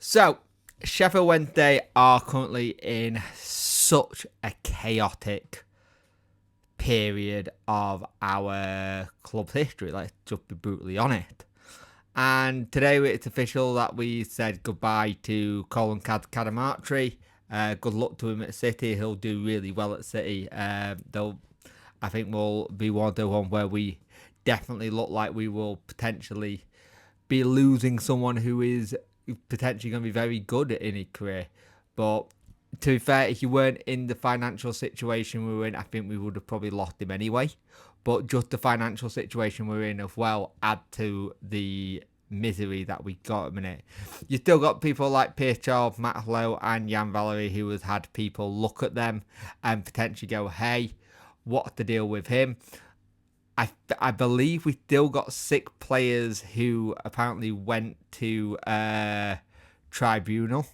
So, Sheffield Wednesday are currently in such a chaotic period of our club's history. Let's just be brutally honest. And today it's official that we said goodbye to Colin Cadamartri. Good luck to him at City. He'll do really well at City. I think, will be one of the ones where we definitely look like we will potentially be losing someone who is potentially going to be very good in his career. But to be fair, if you weren't in the financial situation we were in, I think we would have probably lost him anyway. But just the financial situation we're in as well add to the misery that we got at the minute. You still got people like Pierce Charles, Matt Lowe and Jan Valery who has had people look at them and potentially go, hey, what's the deal with him? I believe we still got 6 players who apparently went to tribunal.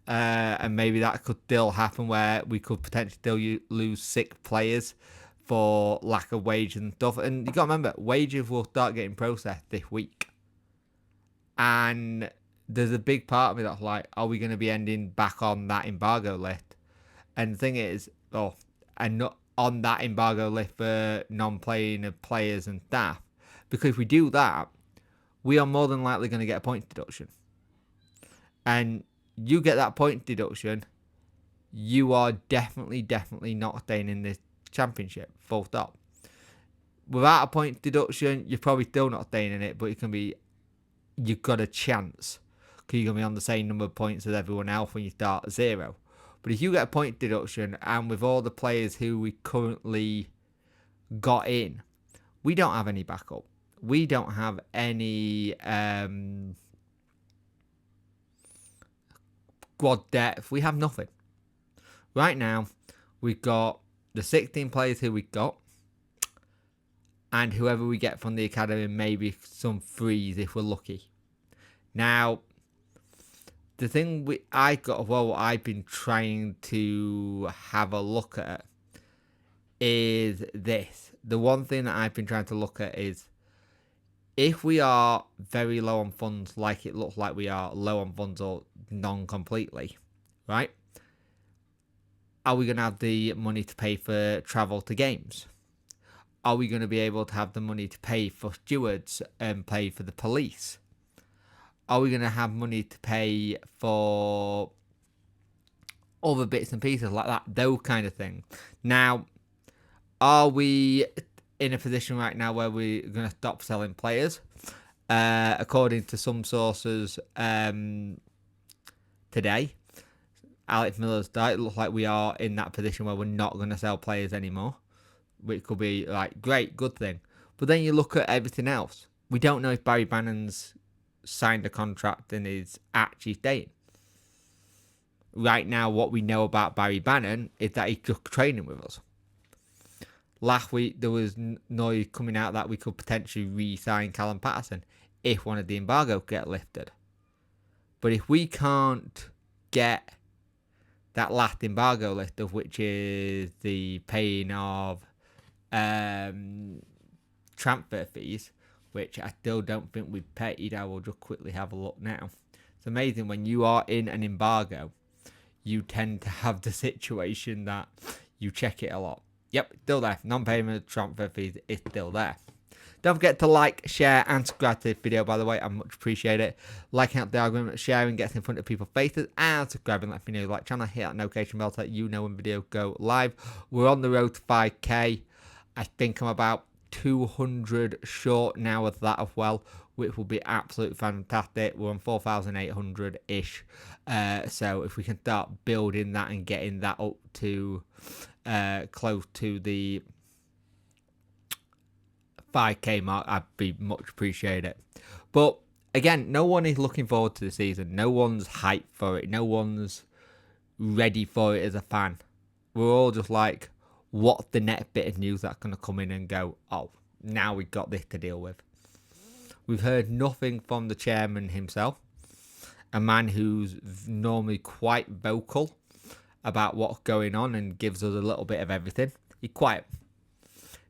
And maybe that could still happen where we could potentially still lose 6 players for lack of wages and stuff. And you got to remember, wages will start getting processed this week. And there's a big part of me that's are we going to be ending back on that embargo list? And the thing is, and not on that embargo list for non-playing of players and staff. Because if we do that, we are more than likely going to get a point deduction. And you get that point deduction, you are definitely not staying in this championship, full stop. Without a point deduction, you're probably still not staying in it, but you've got a chance because you're going to be on the same number of points as everyone else when you start at 0. But if you get a point deduction, and with all the players who we currently got in, we don't have any backup. We don't have any squad depth. We have nothing. Right now, we've got the 16 players who we got, and whoever we get from the academy, maybe some frees if we're lucky. Now, the thing I've been trying to have a look at is this. The one thing that I've been trying to look at is if we are very low on funds, like it looks like we are low on funds or non-completely, right? Are we going to have the money to pay for travel to games? Are we going to be able to have the money to pay for stewards and pay for the police? Are we going to have money to pay for other bits and pieces like that? Those kind of things. Now, are we in a position right now where we're going to stop selling players? According to some sources today, Alex Miller's died. It looks like we are in that position where we're not going to sell players anymore, which could be great, good thing. But then you look at everything else. We don't know if Barry Bannon's signed a contract and is actually staying. Right now, what we know about Barry Bannon is that he's just training with us. Last week, there was noise coming out that we could potentially re-sign Callum Patterson if one of the embargoes get lifted. But if we can't get that last embargo list, of which is the paying of transfer fees, which I still don't think we've paid. I will just quickly have a look now. It's amazing when you are in an embargo, you tend to have the situation that you check it a lot. Yep, still there. Non-payment transfer fees is still there. Don't forget to like, share, and subscribe to this video, by the way. I much appreciate it. Liking out the argument, sharing gets in front of people's faces, and subscribing lets me know you like the channel. Hit that notification bell so that you know when videos go live. We're on the road to 5k. I think I'm about 200 short now of that as well, which will be absolutely fantastic. We're on 4,800-ish. So if we can start building that and getting that up to close to the 5k mark, I'd be much appreciated. But again, no one is looking forward to the season. No one's hyped for it. No one's ready for it as a fan. We're all just like, what's the next bit of news that's going to come in and go, oh, now we've got this to deal with. We've heard nothing from the chairman himself, a man who's normally quite vocal about what's going on and gives us a little bit of everything. He's quiet.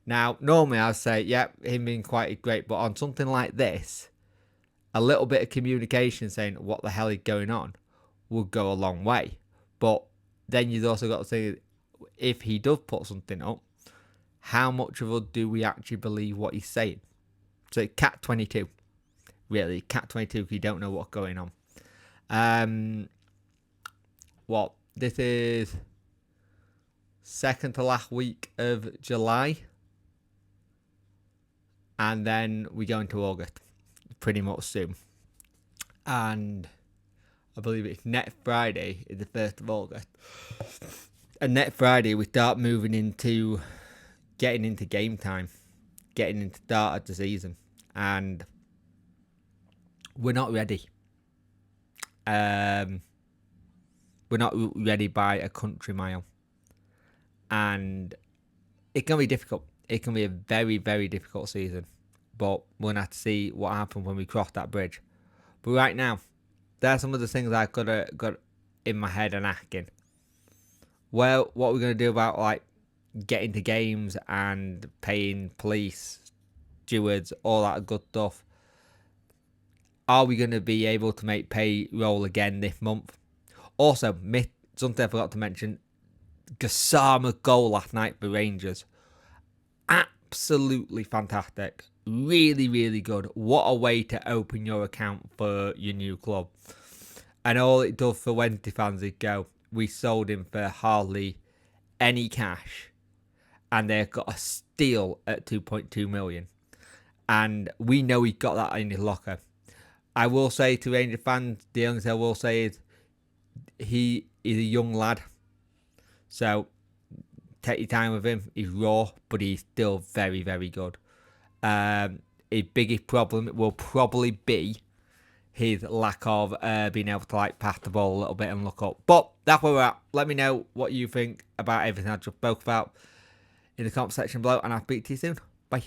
Now, normally I'd say, him being quite great, but on something like this, a little bit of communication saying what the hell is going on would go a long way. But then you've also got to say, if he does put something up, how much of us do we actually believe what he's saying? So it's Cat 22, really, Cat 22. If you don't know what's going on, this is second to last week of July, and then we go into August pretty much soon, and I believe it's next Friday is the 1st of August, and next Friday we start moving into getting into game time, getting into the start of the season, and we're not ready. We're not ready by a country mile, and it can be difficult. It can be a very, very difficult season, but we're gonna have to see what happens when we cross that bridge. But right now, there are some of the things I've got in my head and asking. Well, what we're gonna do about like getting to games and paying police, stewards, all that good stuff. Are we going to be able to make payroll again this month? Also, something I forgot to mention, Gassama's goal last night for Rangers. Absolutely fantastic. Really, really good. What a way to open your account for your new club. And all it does for Wednesday fans is go, we sold him for hardly any cash, and they've got a steal at 2.2 million. And we know he got that in his locker. I will say to Ranger fans, the only thing I will say is he is a young lad. So take your time with him. He's raw, but he's still very, very good. His biggest problem will probably be his lack of being able to like pass the ball a little bit and look up. But that's where we're at. Let me know what you think about everything I just spoke about in the comment section below, and I'll speak to you soon. Bye.